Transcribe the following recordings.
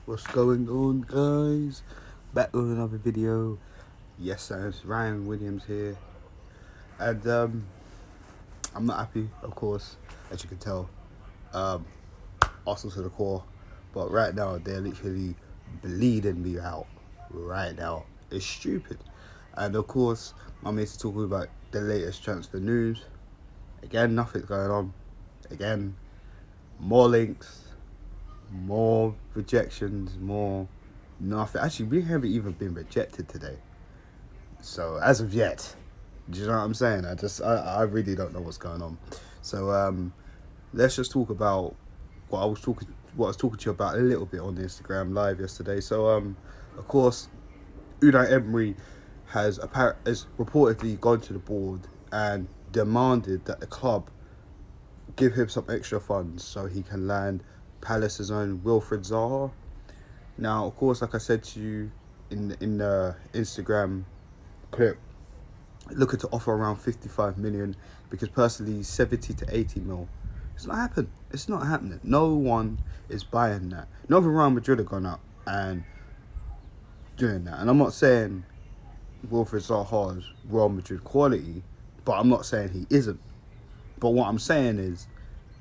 What's going on, guys? Back with another video. Yes, sir, it's Ryan Williams here, and I'm not happy, of course, as you can tell. Um, Arsenal to the core, but right now they're literally bleeding me out. Right now, it's stupid, and of course, I'm here to talk about the latest transfer news. Again, nothing's going on. Again, more links, more rejections, more nothing. Actually, we haven't even been rejected today. So as of yet, do you know what I'm saying? I really don't know what's going on. So let's just talk about what I was talking to you about a little bit on the Instagram live yesterday. So of course, Unai Emery has reportedly gone to the board and demanded that the club give him some extra funds so he can land Palace's own Wilfred Zaha. Now, of course, like I said to you in the Instagram clip, looking to offer around 55 million because personally 70 to 80 mil. It's not happening. It's not happening. No one is buying that. Not even Real Madrid have gone up and doing that. And I'm not saying Wilfred Zaha is Real Madrid quality, but I'm not saying he isn't. But what I'm saying is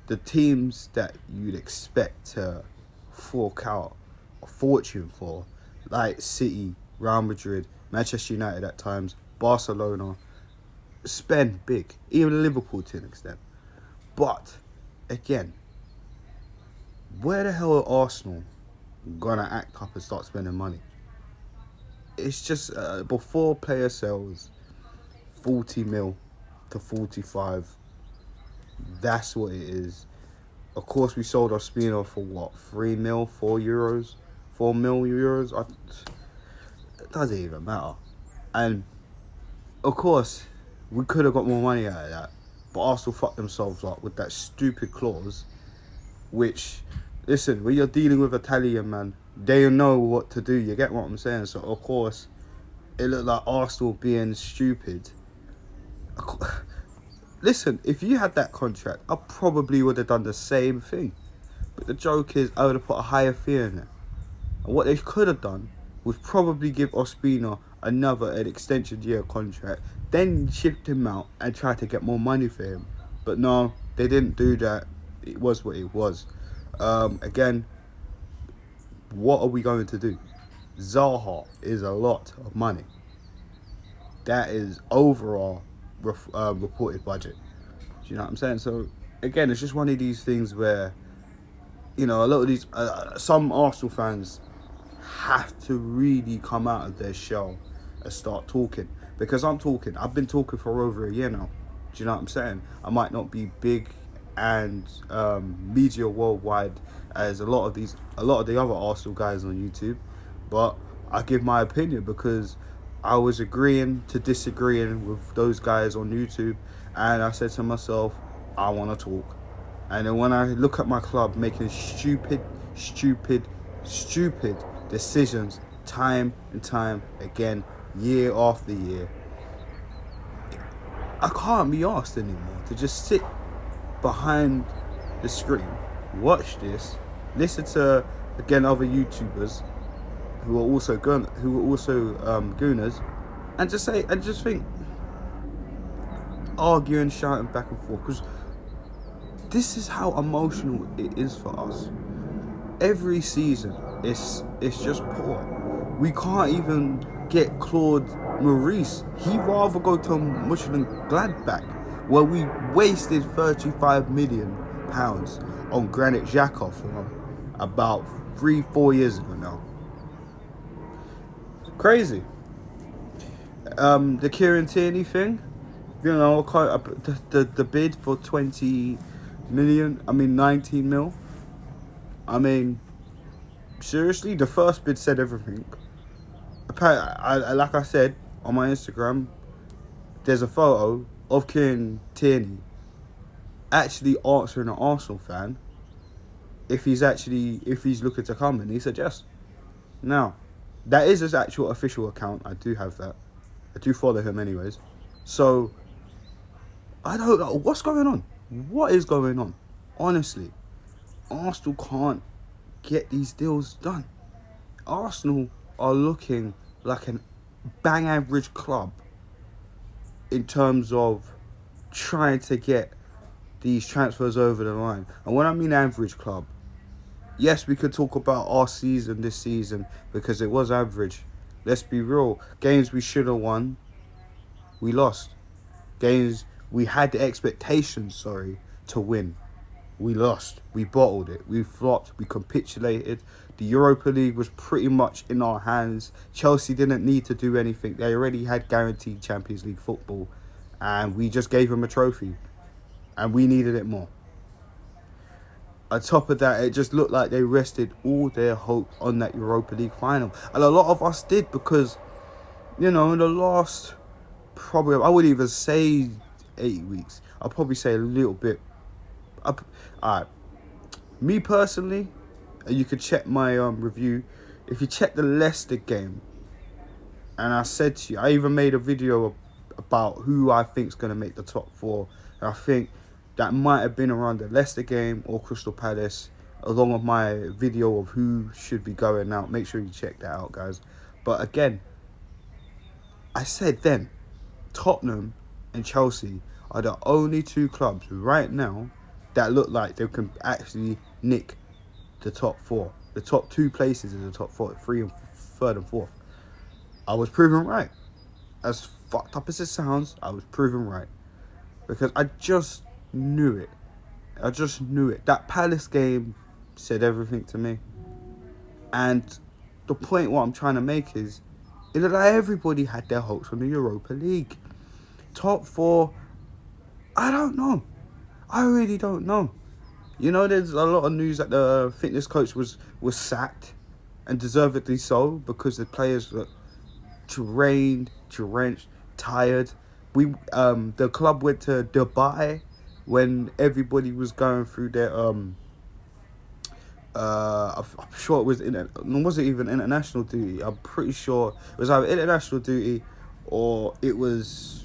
the teams that you'd expect to fork out a fortune for, like City, Real Madrid, Manchester United at times, Barcelona, spend big, even Liverpool to an extent. But again, where the hell are Arsenal gonna act up and start spending money? It's just before player sales, 40 mil to 45. That's what it is. Of course, we sold Ospina for what, 3 mil, 4 euros, 4 mil euros. It doesn't even matter. And of course, we could have got more money out of that, but Arsenal fucked themselves up with that stupid clause. Which, listen, when you're dealing with Italian, man, they know what to do. You get what I'm saying? So of course, it looked like Arsenal being stupid. Listen, if you had that contract, I probably would have done the same thing. But the joke is, I would have put a higher fee in it. And what they could have done was probably give Ospina an extension year contract, then shipped him out and tried to get more money for him. But no, they didn't do that. It was what it was. Again, what are we going to do? Zaha is a lot of money. That is over our reported budget. Do you know what I'm saying? So again, it's just one of these things where, you know, a lot of these some Arsenal fans have to really come out of their shell and start talking, because I've been talking for over a year now. Do you know what I'm saying? I might not be big and media worldwide as a lot of the other Arsenal guys on YouTube, but I give my opinion because I was agreeing to disagreeing with those guys on YouTube, and I said to myself, I want to talk. And then when I look at my club making stupid decisions time and time again, year after year, I can't be asked anymore to just sit behind the screen, watch this, listen to again other YouTubers who are also Gooners, and just think, arguing, shouting back and forth, because this is how emotional it is for us. Every season, it's just poor. We can't even get Claude Maurice. He'd rather go to Mönchengladbach, where we wasted £35 million on Granit Xhaka for him about 3-4 years ago now. Crazy. The Kieran Tierney thing, you know, the bid for 19 mil. I mean, seriously, the first bid said everything. Apparently, like I said on my Instagram, there's a photo of Kieran Tierney actually answering an Arsenal fan if he's looking to come, and he said yes. Now, that is his actual official account. I do have that. I do follow him anyways. So, I don't know what's going on. What is going on? Honestly, Arsenal can't get these deals done. Arsenal are looking like an bang average club in terms of trying to get these transfers over the line. And when I mean average club, yes, we could talk about our season this season because it was average. Let's be real. Games we should have won, we lost. Games we had the expectations, to win, we lost. We bottled it. We flopped. We capitulated. The Europa League was pretty much in our hands. Chelsea didn't need to do anything. They already had guaranteed Champions League football. And we just gave them a trophy. And we needed it more. On top of that, it just looked like they rested all their hope on that Europa League final. And a lot of us did because, in the last, probably, I wouldn't even say 8 weeks. I'll probably say a little bit. Alright. Me personally, and you could check my review. If you check the Leicester game, and I said to you, I even made a video about who I think is going to make the top 4. And I think that might have been around the Leicester game or Crystal Palace, along with my video of who should be going out. Make sure you check that out, guys. But again, I said then, Tottenham and Chelsea are the only 2 clubs right now that look like they can actually nick the top 4. The top 2 places in the top 4, 3 and 3rd and 4th. I was proven right. As fucked up as it sounds, I was proven right. Because I just knew it. That Palace game said everything to me. And the point what I'm trying to make is that everybody had their hopes on the Europa League. Top 4, I don't know. I really don't know. There's a lot of news that the fitness coach was sacked, and deservedly so, because the players were drained, drenched, tired. The club went to Dubai when everybody was going through their I'm sure it wasn't even international duty. I'm pretty sure it was either international duty or it was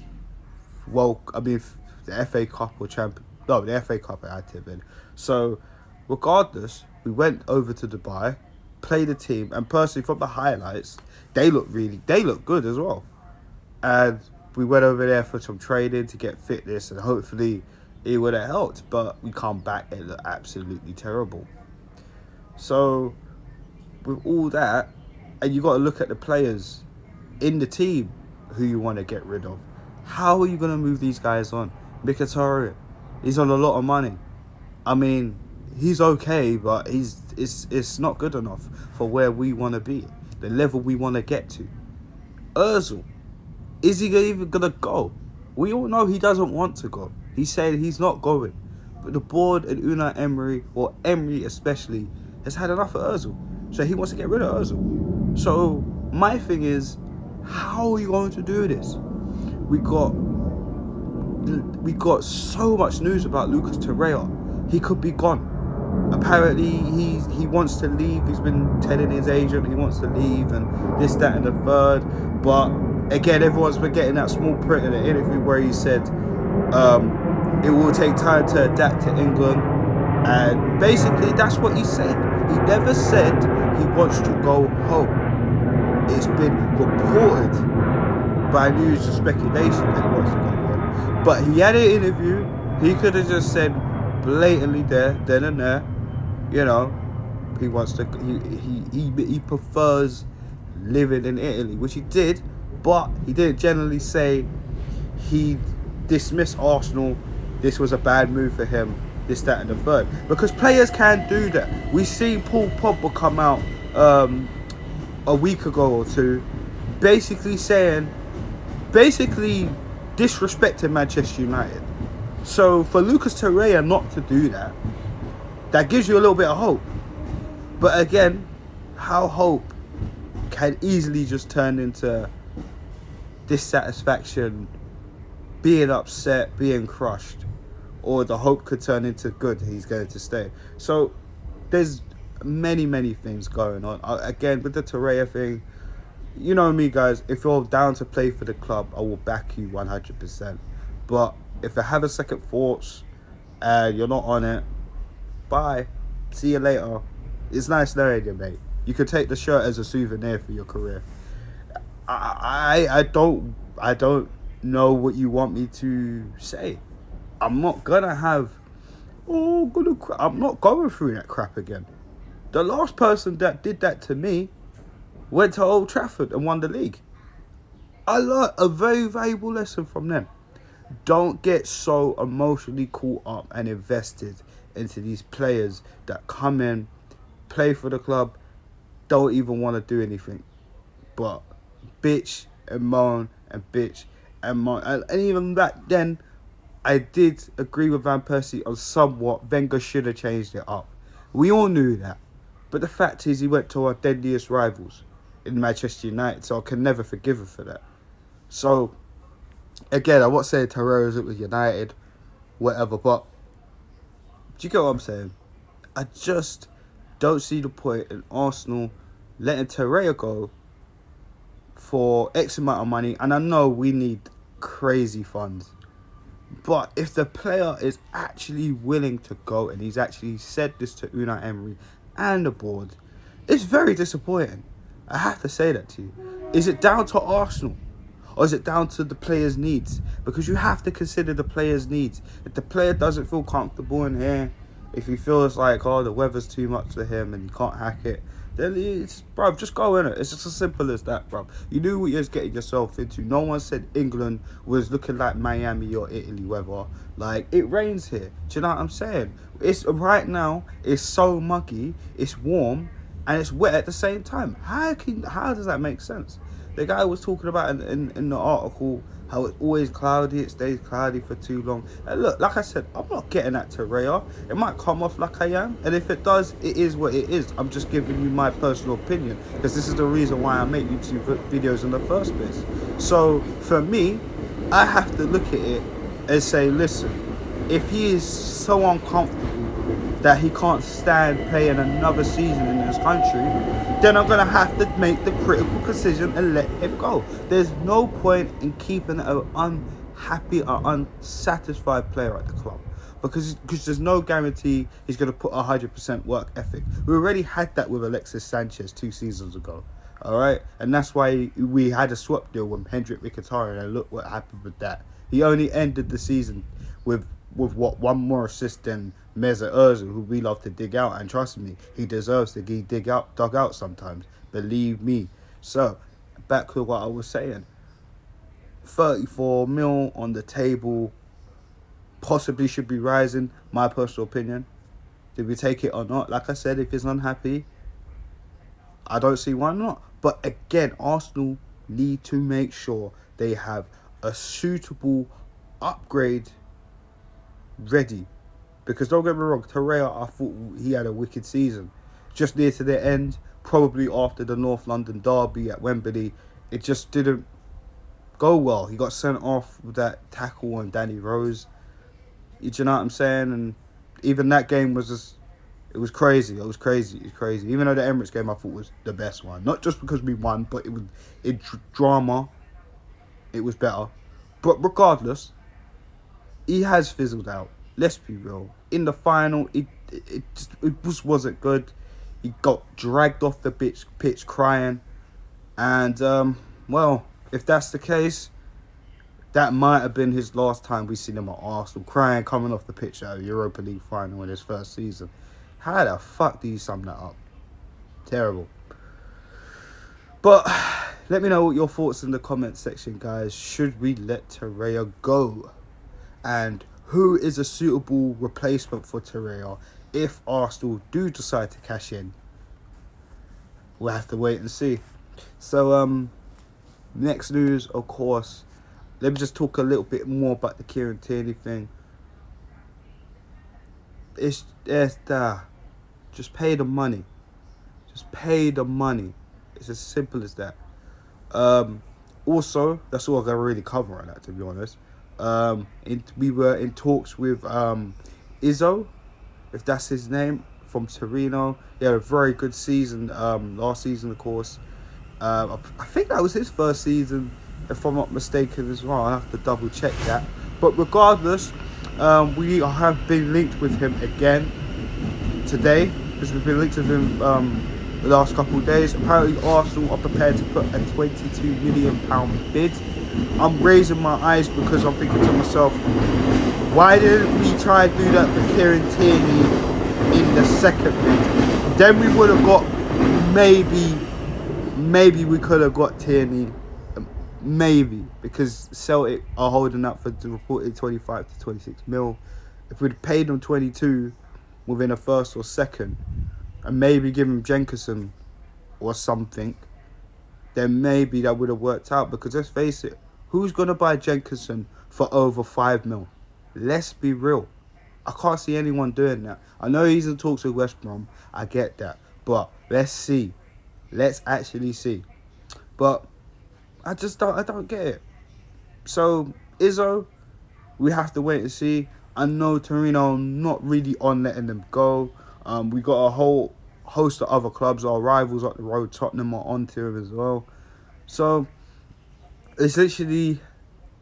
the FA Cup or Champions. No, the FA Cup it had to have been. So, regardless, we went over to Dubai, played the team, and personally, from the highlights, they look good as well. And we went over there for some training to get fitness, and hopefully it would have helped. But we come back, it looked absolutely terrible. So, with all that, and you got to look at the players in the team who you want to get rid of. How are you going to move these guys on? Mkhitaryan, he's on a lot of money. I mean, he's okay, but it's not good enough for where we want to be, the level we want to get to. Ozil, is he even going to go? We all know he doesn't want to go. He said he's not going. But the board and Unai Emery, or Emery especially, has had enough of Ozil. So he wants to get rid of Ozil. So my thing is, how are you going to do this? We got so much news about Lucas Torreira. He could be gone. Apparently he wants to leave. He's been telling his agent he wants to leave and this, that and the third. But again, everyone's been getting that small print in the interview where he said it will take time to adapt to England. And basically that's what he said. He never said he wants to go home. It's been reported by news and speculation that he wants to go home. But he had an interview. He could have just said blatantly then and there, he wants to. He prefers living in Italy, which he did, but he didn't generally say he dismissed Arsenal. This was a bad move for him. This, that, and the third. Because players can do that. We see Paul Pogba come out a week ago or two, basically disrespecting Manchester United. So for Lucas Torreira not to do that, that gives you a little bit of hope. But again, how hope can easily just turn into dissatisfaction, being upset, being crushed, or the hope could turn into good, he's going to stay. So there's many things going on. Again, with the Torreira thing, you know me, guys, if you're down to play for the club, I will back you 100%. But if I have a second thoughts and you're not on it, bye. See you later. It's nice knowing you, mate. You could take the shirt as a souvenir for your career. I don't know what you want me to say. I'm not gonna have. I'm not going through that crap again. The last person that did that to me went to Old Trafford and won the league. I learned a very valuable lesson from them. Don't get so emotionally caught up and invested into these players that come in, play for the club, don't even want to do anything but bitch and moan and bitch and moan. And even back then, I did agree with Van Persie on somewhat. Wenger should have changed it up. We all knew that. But the fact is, he went to our deadliest rivals in Manchester United, so I can never forgive him for that. So, again, I'm not saying terrorism with United, whatever, but do you get what I'm saying? I just don't see the point in Arsenal letting Torreira go for X amount of money, and I know we need crazy funds. But if the player is actually willing to go, and he's actually said this to Unai Emery and the board, it's very disappointing. I have to say that to you. Is it down to Arsenal? Or is it down to the player's needs? Because you have to consider the player's needs. If the player doesn't feel comfortable in here, if he feels like, the weather's too much for him and he can't hack it, then it's, bruv, just go in it. It's just as simple as that, bruv. You knew what you was getting yourself into. No one said England was looking like Miami or Italy weather. Like, it rains here. Do you know what I'm saying? It's right now, it's so muggy, it's warm, and it's wet at the same time. How does that make sense? The guy was talking about in the article how it's always cloudy, it stays cloudy for too long. And look, like I said, I'm not getting that to Raya. It might come off like I am, and if it does, it is what it is. I'm just giving you my personal opinion, because this is the reason why I make YouTube videos in the first place. So for me, I have to look at it and say, listen, if he is so uncomfortable that he can't stand playing another season in this country, then I'm going to have to make the critical decision and let him go. There's no point in keeping an unhappy or unsatisfied player at the club, because there's no guarantee he's going to put 100% work ethic. We already had that with Alexis Sanchez 2 seasons ago. All right, and that's why we had a swap deal with Hendrik Mkhitaryan, and look what happened with that. He only ended the season with one more assist than Mesut Ozil, who we love to dig out, and trust me, he deserves to be dug out sometimes. Believe me. So, back to what I was saying. 34 mil on the table, possibly should be rising. My personal opinion. Did we take it or not? Like I said, if he's unhappy, I don't see why not. But again, Arsenal need to make sure they have a suitable upgrade ready. Because don't get me wrong, Torreira, I thought he had a wicked season. Just near to the end, probably after the North London derby at Wembley, it just didn't go well. He got sent off with that tackle on Danny Rose. You know what I'm saying? And even that game was just, it was crazy. It was crazy. Even though the Emirates game I thought was the best one. Not just because we won, but it was drama. It was better. But regardless, he has fizzled out. Let's be real. In the final, it just wasn't good. He got dragged off the pitch crying. And, well, if that's the case, that might have been his last time we seen him at Arsenal, crying, coming off the pitch at a Europa League final in his first season. How the fuck do you sum that up? Terrible. But let me know what your thoughts in the comment section, guys. Should we let Torreira go? And who is a suitable replacement for Torreira if Arsenal do decide to cash in? We'll have to wait and see. So, next news, of course. Let me just talk a little bit more about the Kieran Tierney thing. Just pay the money. Just pay the money. It's as simple as that. Also, that's all I can really cover on that, to be honest. We were in talks with Izzo, if that's his name, from Torino. He had a very good season last season, of course. I think that was his first season, if I'm not mistaken as well. I have to double check that. But regardless, we have been linked with him again today, because we've been linked with him the last couple of days. Apparently Arsenal are prepared to put a £22 million bid. I'm raising my eyes because I'm thinking to myself, why didn't we try to do that for Kieran Tierney in the second bid? Then we would have got, maybe we could have got Tierney, maybe, because Celtic are holding up for the reported 25 to 26 mil. If we'd paid them 22 within a first or second, and maybe give him Jenkinson or something, then maybe that would have worked out. Because let's face it, who's going to buy Jenkinson for over 5 mil? Let's be real. I can't see anyone doing that. I know he's in talks with West Brom. I get that. But let's see. Let's actually see. But I don't get it. So, Izzo, we have to wait and see. I know Torino not really on letting them go. We got a whole host of other clubs. Our rivals up the road, Tottenham, are onto him as well. So, it's literally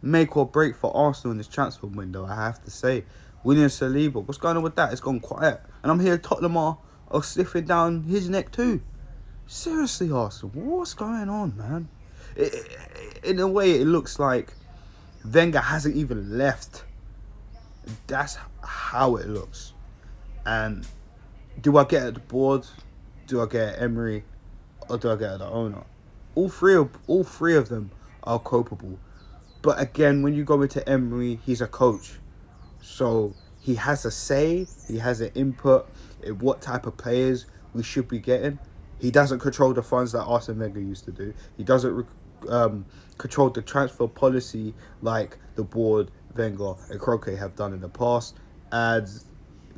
make or break for Arsenal in this transfer window, I have to say. William Saliba, what's going on with that? It's gone quiet. And I'm here, Tottenham are sniffing down his neck too. Seriously, Arsenal, what's going on, man? In a way, it looks like Wenger hasn't even left. That's how it looks. And do I get at the board? Do I get at Emery? Or do I get at the owner? All three of them are culpable. But again, when you go into Emery, he's a coach. So he has a say, he has an input in what type of players we should be getting. He doesn't control the funds that Arsene Wenger used to do. He doesn't control the transfer policy like the board, Wenger and Kroenke have done in the past. And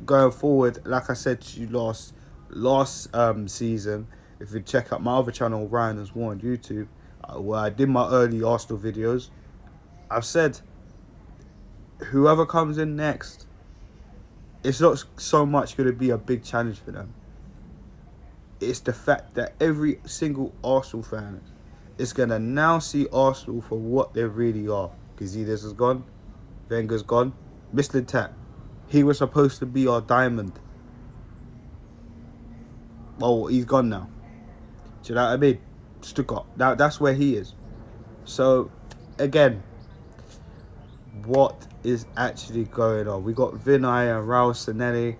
going forward, like I said to you last season, if you check out my other channel, Ryan as well on YouTube, where I did my early Arsenal videos, I've said, whoever comes in next, it's not so much going to be a big challenge for them. It's the fact that every single Arsenal fan is going to now see Arsenal for what they really are. Gazidis is gone. Wenger's gone. Mr. Tap, he was supposed to be our diamond. Oh, he's gone now. Do you know what I mean? Stuttgart. That's where he is. So, again, what is actually going on? We got Vinay and Raul Sanelli.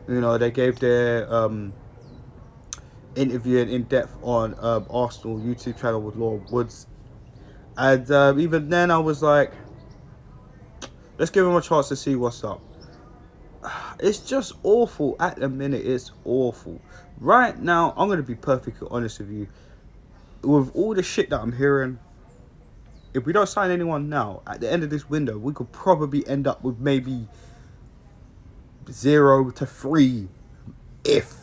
You know, they gave their interview in depth on Arsenal YouTube channel with Laura Woods. And even then I was like, let's give him a chance to see what's up. It's just awful at the minute. It's awful. Right now, I'm going to be perfectly honest with you. With all the shit that I'm hearing, if we don't sign anyone now, at the end of this window, we could probably end up with maybe 0 to 3, if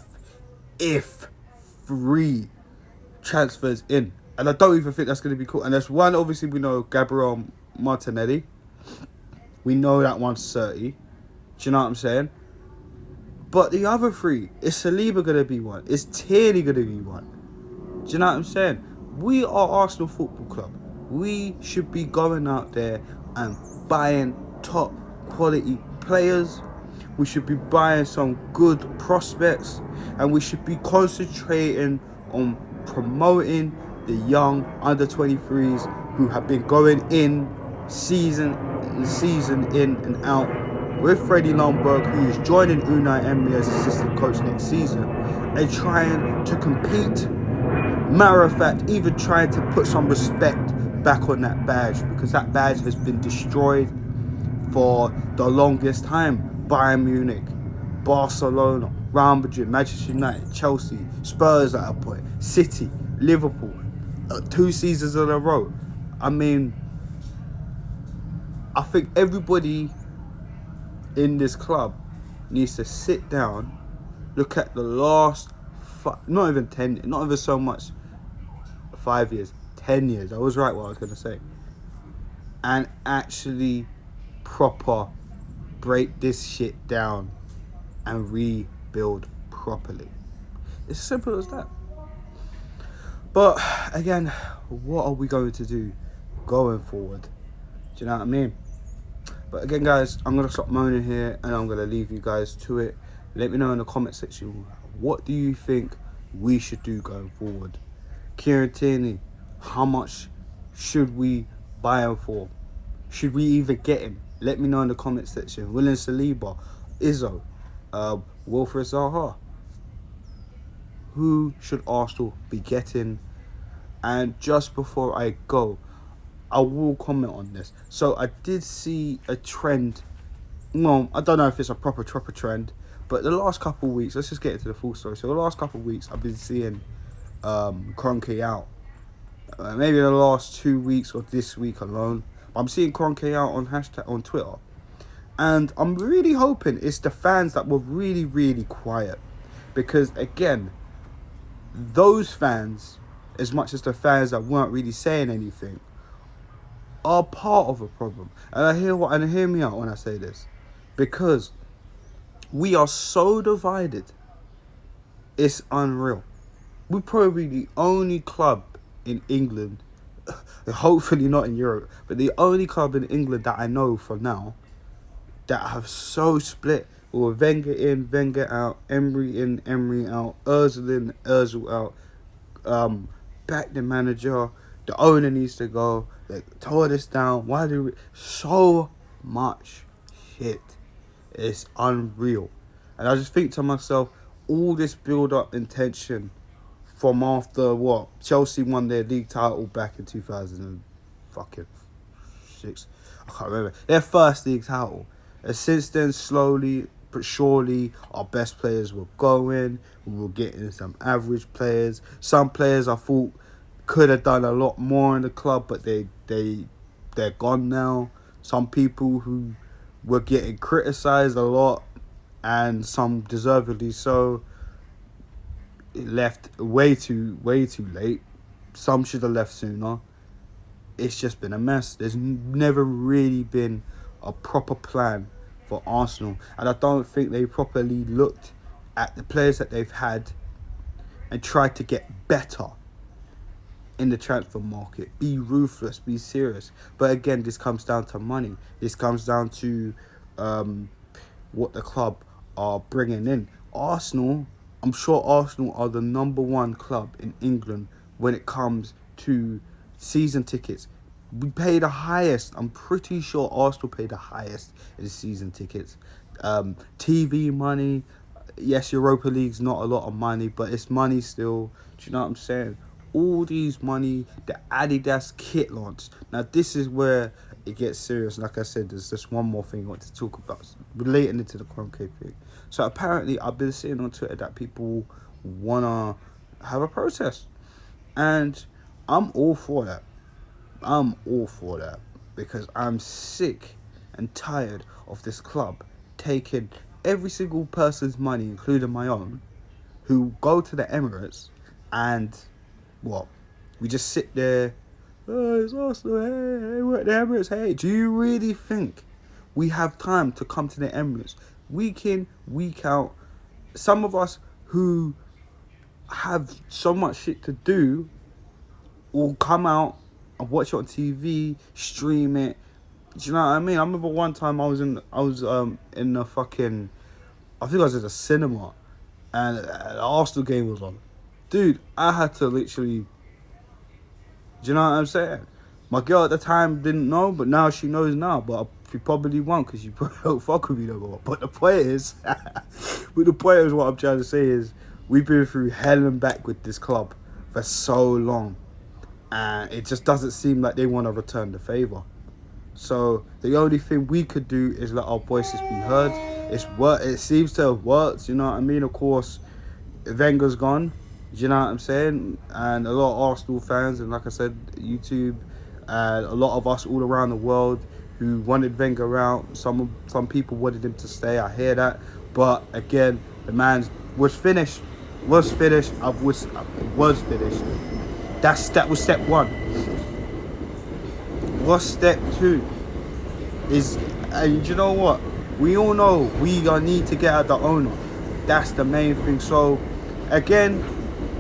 3 transfers in. And I don't even think that's going to be cool. And there's one, obviously, we know Gabriel Martinelli. We know that one's 30. Do you know what I'm saying? But the other 3, is Saliba going to be one? Is Tierney going to be one? Do you know what I'm saying? We are Arsenal Football Club. We should be going out there and buying top quality players. We should be buying some good prospects. And we should be concentrating on promoting the young under-23s who have been going in season in and out with Freddie Lundberg, who is joining Unai Emery as assistant coach next season, and trying to compete. Matter of fact, even trying to put some respect back on that badge, because that badge has been destroyed for the longest time. Bayern Munich, Barcelona, Real Madrid, Manchester United, Chelsea, Spurs at a point, City, Liverpool, 2 seasons in a row. I mean, I think everybody in this club needs to sit down, look at the last, not even so much 5 years, 10 years. I was right what I was going to say. And actually proper break this shit down and rebuild properly. It's as simple as that. But again, what are we going to do going forward? Do you know what I mean? But again, guys, I'm going to stop moaning here and I'm going to leave you guys to it. Let me know in the comment section, what do you think we should do going forward. Kieran Tierney, how much should we buy him for? Should we even get him? Let me know in the comment section. William Saliba, Izzo, Wilfred Zaha. Who should Arsenal be getting? And just before I go, I will comment on this. So I did see a trend. Well, I don't know if it's a proper trend, but the last couple of weeks, let's just get into the full story. So the last couple of weeks, I've been seeing Kroenke out. Maybe the last 2 weeks or this week alone. I'm seeing Kroenke out on hashtag on Twitter. And I'm really hoping it's the fans that were really, really quiet. Because again, those fans, as much as the fans that weren't really saying anything, are part of a problem. And hear me out when I say this. Because we are so divided. It's unreal. We're probably the only club in England, hopefully not in Europe, but the only club in England that I know for now that have so split. With Wenger in, Wenger out, Emery in, Emery out, Ozil in, Ozil out, back the manager, the owner needs to go, they tore this down, why do we, so much shit. It's unreal. And I just think to myself, all this build-up intention from after what? Chelsea won their league title back in 2006. I can't remember. Their first league title. And since then, slowly but surely, our best players were going. We were getting some average players. Some players I thought could have done a lot more in the club, but they're gone now. Some people who were getting criticised a lot, and some deservedly so, left way too late. Some should have left sooner. It's just been a mess. There's never really been a proper plan for Arsenal, and I don't think they properly looked at the players that they've had and tried to get better in the transfer market. Be ruthless, be serious. But again, this comes down to money. This comes down to what the club are bringing in. Arsenal, I'm sure Arsenal are the number one club in England when it comes to season tickets. We pay the highest. I'm pretty sure Arsenal pay the highest in season tickets. TV money. Yes, Europa League's not a lot of money, but it's money still. Do you know what I'm saying? All these money, the Adidas kit launch. Now, this is where it gets serious. Like I said, there's just one more thing I want to talk about relating it to the Kroenke thing. So apparently, I've been seeing on Twitter that people want to have a protest. And I'm all for that. I'm all for that. Because I'm sick and tired of this club taking every single person's money, including my own, who go to the Emirates and, what? We just sit there, oh, it's Arsenal, hey, we're at the Emirates, hey. Do you really think we have time to come to the Emirates week in, week out? Some of us who have so much shit to do will come out and watch it on TV, stream it. Do you know what I mean? I remember one time I was in a fucking, I think I was at a cinema, and the Arsenal game was on. Dude, I had to literally, do you know what I'm saying? My girl at the time didn't know, but now she knows now. But she probably won't, because she probably don't fuck with me no more. But the point is, what I'm trying to say is, we've been through hell and back with this club for so long, and it just doesn't seem like they want to return the favour. So the only thing we could do is let our voices be heard. It seems to have worked, you know what I mean? Of course, Wenger's gone, you know what I'm saying? And a lot of Arsenal fans, and like I said, YouTube, and a lot of us all around the world who wanted Wenger out. Some people wanted him to stay, I hear that. But again, the man was finished. Was finished. That was step one. What's step two? And you know what? We all know we need to get at the owner. That's the main thing. So, again,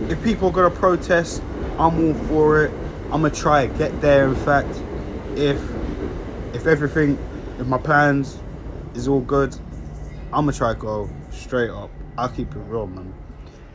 if people are going to protest, I'm all for it. I'm going to try to get there, in fact. If my plans is all good, I'm going to try to go straight up. I'll keep it real, man.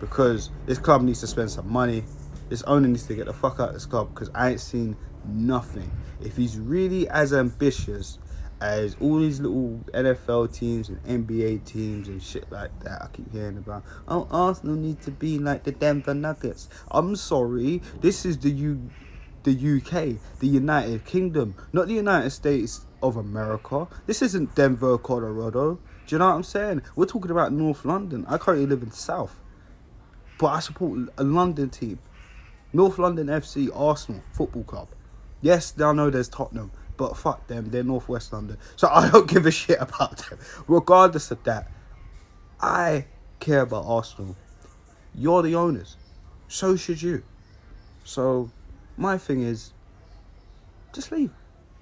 because this club needs to spend some money. This owner needs to get the fuck out of this club, because I ain't seen nothing. If he's really as ambitious as all these little NFL teams and NBA teams and shit like that I keep hearing about, oh, Arsenal need to be like the Denver Nuggets. I'm sorry, this is the UK, the United Kingdom, not the United States of America. This isn't Denver, Colorado. Do you know what I'm saying? We're talking about North London. I currently live in the South, but I support a London team. North London FC, Arsenal Football Club. Yes, I know there's Tottenham, but fuck them, they're North West London. So I don't give a shit about them. Regardless of that, I care about Arsenal. You're the owners. So should you. So my thing is, just leave.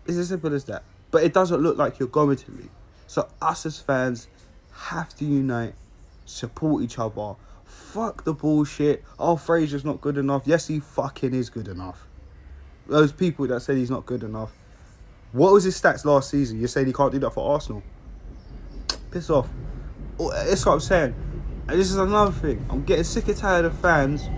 It's as simple as that. But it doesn't look like you're going to leave. So us as fans have to unite, support each other. Fuck the bullshit. Oh, Fraser's not good enough. Yes, he fucking is good enough. Those people that said he's not good enough. What was his stats last season? You saying he can't do that for Arsenal? Piss off. That's what I'm saying. And this is another thing. I'm getting sick and tired of fans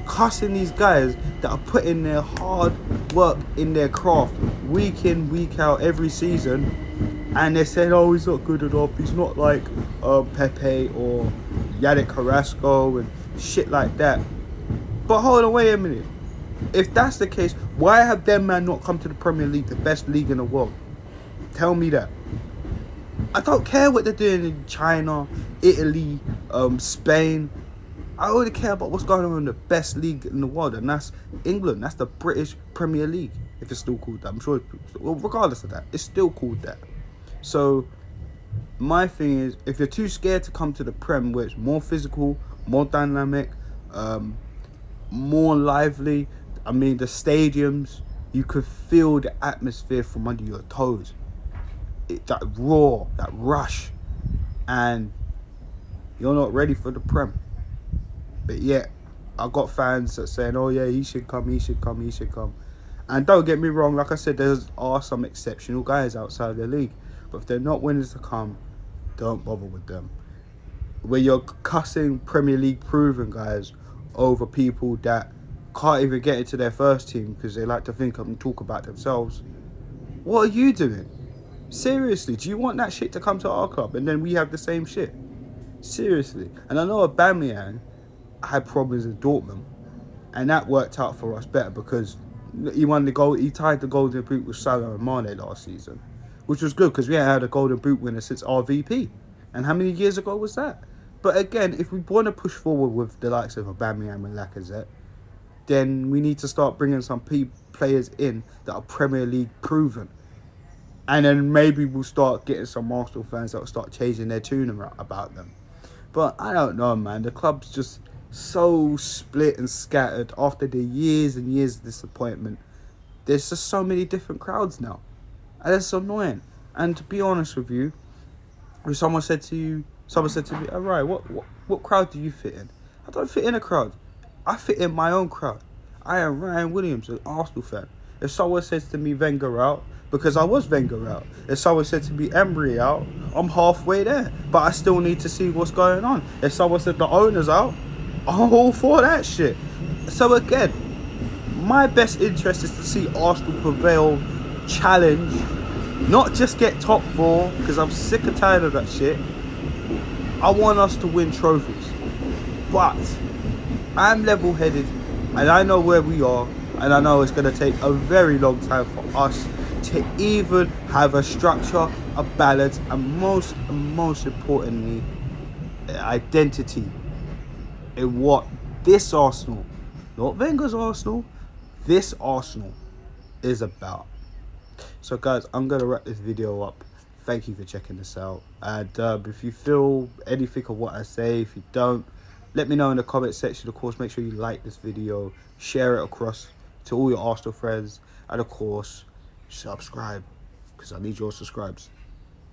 cussing these guys that are putting their hard work in their craft week in, week out, every season, and they're saying, oh, he's not good enough, he's not like Pepe or Yannick Carrasco and shit like that. But hold on, wait a minute. If that's the case, why have them man not come to the Premier League, the best league in the world? Tell me that. I don't care what they're doing in China, Italy, Spain. I only care about what's going on in the best league in the world, and that's England. That's the British Premier League, if it's still called that. I'm sure, well, regardless of that, it's still called that. So, my thing is, if you're too scared to come to the Prem, where it's more physical, more dynamic, more lively, I mean, the stadiums, you could feel the atmosphere from under your toes. That roar, that rush, and you're not ready for the Prem. But yet, I've got fans that saying, oh yeah, he should come. And don't get me wrong, like I said, there are some exceptional guys outside the league. But if they're not willing to come, don't bother with them. Where you're cussing Premier League proven guys over people that can't even get into their first team because they like to think of and talk about themselves. What are you doing? Seriously, do you want that shit to come to our club and then we have the same shit? Seriously. And I know Aubameyang had problems in Dortmund, and that worked out for us better because he won the goal. He tied the golden boot with Salah and Mane last season, which was good because we hadn't had a golden boot winner since RVP. And how many years ago was that? But again, if we want to push forward with the likes of Aubameyang and Lacazette, then we need to start bringing some players in that are Premier League proven. And then maybe we'll start getting some Arsenal fans that will start changing their tune about them. But I don't know, man. The club's just so split and scattered after the years and years of disappointment. There's just so many different crowds now, and it's annoying. And to be honest with you, if someone said to me, all right, what crowd do you fit in? I don't fit in a crowd. I fit in my own crowd. I am Ryan Williams, an Arsenal fan. If someone says to me Wenger out, because I was Wenger out. If someone said to me Emery out, I'm halfway there, but I still need to see what's going on. If someone said the owner's out, I'm all for that shit. So again, my best interest is to see Arsenal prevail, challenge, not just get top four, because I'm sick and tired of that shit. I want us to win trophies. But I'm level-headed, and I know where we are, and I know it's going to take a very long time for us to even have a structure, a balance, and most importantly, identity in what this Arsenal, not Wenger's Arsenal, this Arsenal is about. So guys, I'm going to wrap this video up. Thank you for checking this out. And if you feel anything of what I say, if you don't, let me know in the comment section. Of course, make sure you like this video, share it across to all your Arsenal friends, and of course, subscribe, because I need your subscribes.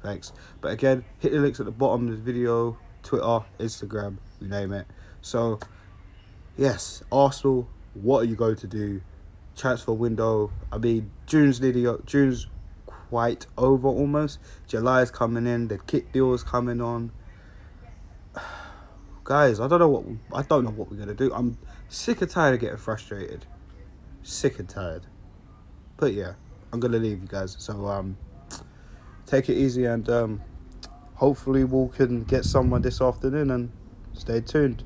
Thanks. But again, hit the links at the bottom of this video, Twitter, Instagram, you name it. So yes, Arsenal, what are you going to do? Transfer window, I mean, June's quite over almost. July's coming in, the kit deal's coming on. guys, I don't know what we're gonna do. I'm sick and tired of getting frustrated. Sick and tired. But yeah, I'm gonna leave you guys. So take it easy, and hopefully we can get someone this afternoon, and stay tuned.